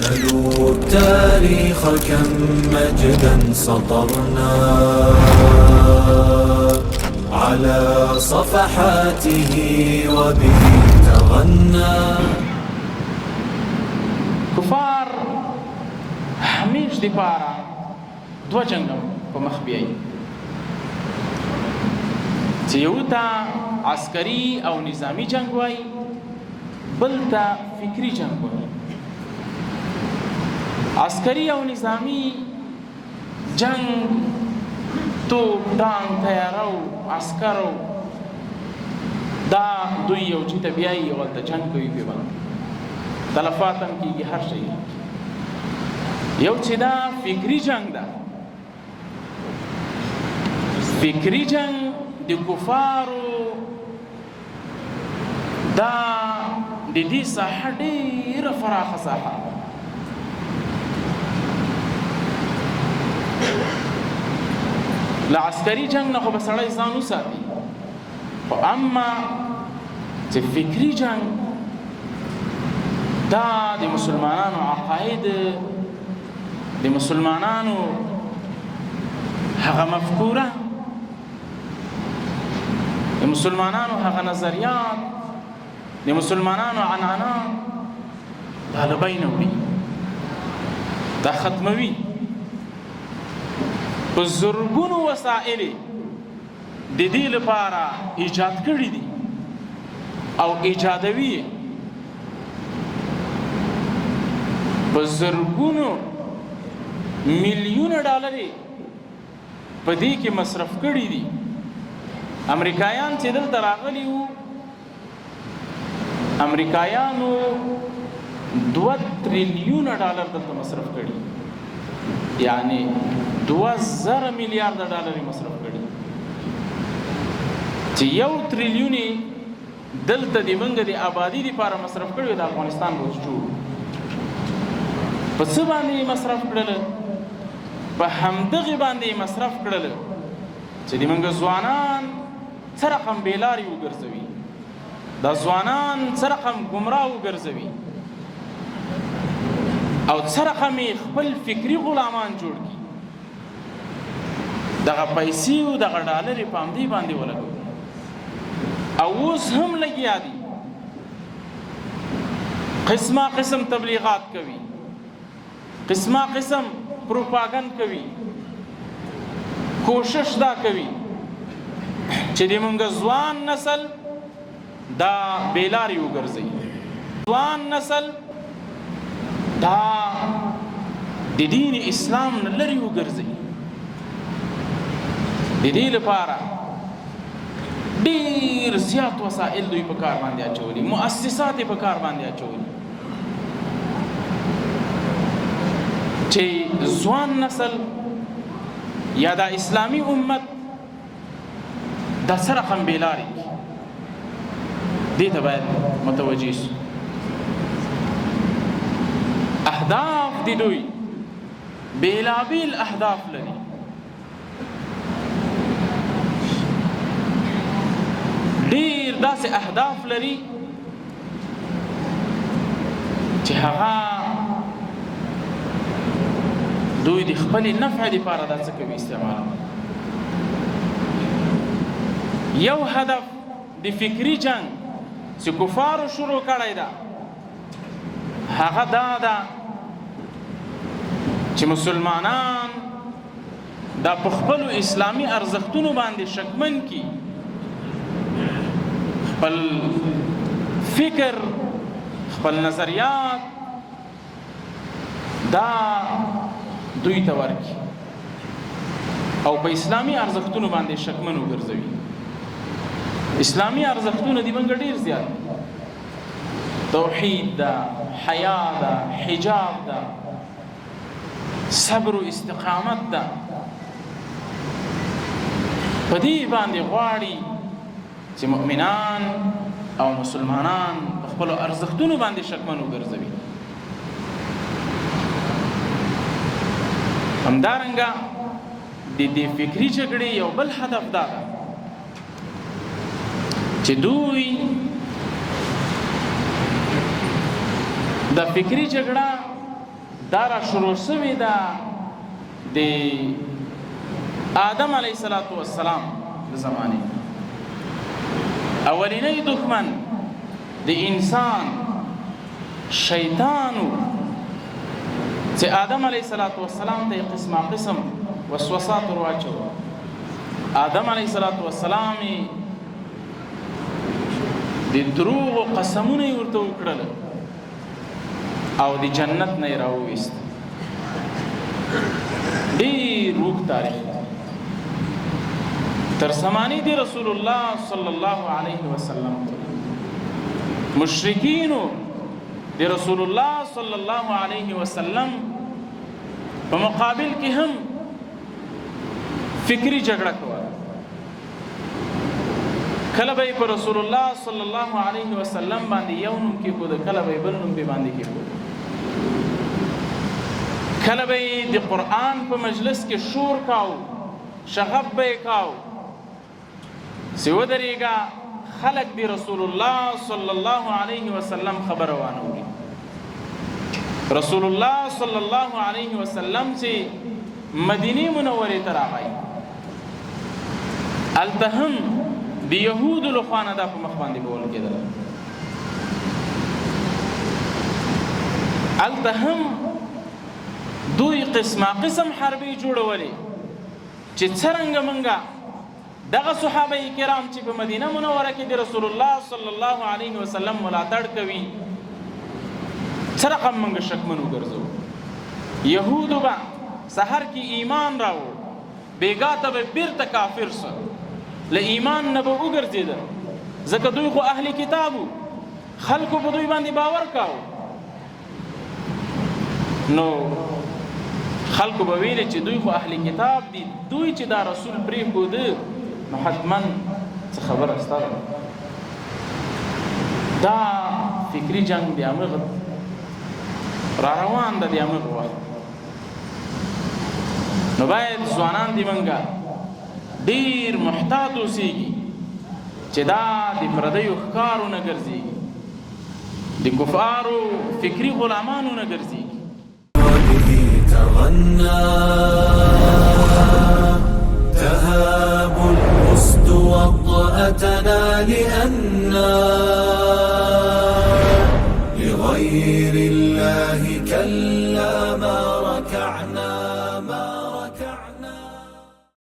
سلوا التاريخ كم مجدا سطرنا على صفحاته وبه تغنى. کفار همیش دی پارا دو جنگم په مخ بیایي چې یو ته عسکري او نظامی جنگ وایي، بل ته فکری جنگ وایي. عسکري او نظامی جنگ توپ ټانک تیارو عسکرو دا دوی یو چې ته بیایي او هلته جنګ کوي، پې باندې تلفات هم کېږي، هر شی. یو چې دا فکری جنگ ده، فکری جنگ د کفارو دا د دې ساحه ډېره پراخه ساحه. له عسکري جنگ نه خو به سړی ځان وساتي، خو اما چې فکري جنگ دا د مسلمانانو عقاید، د مسلمانانو هغه مفکوره، د مسلمانانو هغه نظریات، د مسلمانانو عنعنات دا له بینه وړي، دا ختموي. په زرګونو وسایل د دې لپاره ایجاد کړي دي او ایجادوي، په زرګونو میلیونه ډالر په دې کې مصرف کړي دي. امریکایان چې دلته راغلي وو، امریکایانو 2 تریلیونه ډالر دلته مصرف کړي، یعنی 2000 میلیارد ډالر مصرف کړي، چې 1 تریلیون دلته د منګ د آبادی لپاره مصرف کړي. د افغانستان روز جوړ په څه باندې مصرف کړل؟ په همدغه باندې مصرف کړل چې د منګ ځوانان څه رقم بیلاري وګرځوي، دا ځوانان څه رقم ګمراه وګرځوي، او څه رقم خپل فکری غلامان جوړ کړي. دغه پیسې او دغه ډالرې په همدې باندې ولګوي، او اوس هم لګیا دي قسمه قسم تبلیغات کوي، قسمه قسم پروپاګند کوي، کوشش دا کوي چې د موږ ځوان نسل دا بیلاري وګرځي، ځوان نسل دا د دین اسلام نه لرې وګرځي. د دې لپاره ډېر زیات وسایل دوی په کار باندې اچولي، مؤسسات یې په کار باندې اچولي چې ځوان نسل یا دا اسلامي امت دا څه رقم بیلاري، دې ته باید متوجه شو. اهداف دي دوی بیلابیل اهداف لري، ډېر داسې اهداف لري چې هغه دوی د خپل نفع لپاره دا څه کوي، استعمال. یو هدف د فکری جنگ چې کفارو شروع کړی ده هغه دا ده چې مسلمانان دا په خپلو اسلامي ارزښتونو باندې شکمن کي، خپل فکر، خپل نظریات دا دوی ته ورکي او په اسلامي ارزښتونو باندې شکمن وګرځوي. اسلامي ارزښتونه دي موږ ډېر زیات، توحید ده، حیا ده، حجاب ده، صبر و استقامت ده. په دې باندې غواړي چې مؤمنان او مسلمانان په خپلو ارزښتونو باندې شکمن وګرځوي. همدارنګه د دې فکري جګړې یو بل هدف دا ده چې دوی د فکري جګړه دا را شروع شوې ده د آدم علیه السلام د زمانې. اولینی دښمن د انسان شیطان و چې آدم علیه السلام ته قسم قسم وسوسات ور واچو. آدم علیه السلام د دروغ او قسمونه ورته وکړل او د جنت نه راوویست. ډېر اوږد تاریخ تر زمانې د رسول الله صلی الله علیه وسلم مشرکینو د رسول الله صلی الله علیه وسلم په مقابل کې هم فکری جګړه کوله. کله به په رسول الله صلی الله علیه وسلم باندې یو نوم کېښود، کله به بل نوم به باندې کېښود. کله به د قرآن په مجلس کې شور کاو، شغب به یې کاو چې ودرېږه خلق د رسول الله صلی الله علیه وسلم خبره وانوري. رسول الله صلی الله علیه وسلم چې مدینه منورې ته راغی، هلته هم د یهودو له خوا نه دا په مخ باندې بول کېدل. هلته هم دوی قسم حربې جوړولې چې څرنګه منګه دغه صحابه کرام چې په مدینه منوره کې د رسول الله صلی الله علیه وسلم ملاتړ کوي څرنګه منګه شکمن وګرځو. یهودو به سحر کې ایمان راوړ، بیګا ته به بیرته کافر سو، له ایمان نه به وګرځېدل ځکه دوی خو اهل کتابو، خلکو په دوی باندې باور کاوه. نو خلکو به ویل چې دوی خو اهل کتاب دي، دوی چې دا رسول پرېښوده نو حتما څه خبره سته ده. دا فکري جنګ د همغه را روان ده د همغه وخت. نو باید ځوانان دې منګه ډېر محتاط اوسېږي چې دا د پردیو ښکارو نه ګرځېږي، د کفارو فکري غلامانو نه ګرځېږي. تهاب الأسد وطأتنا لأننا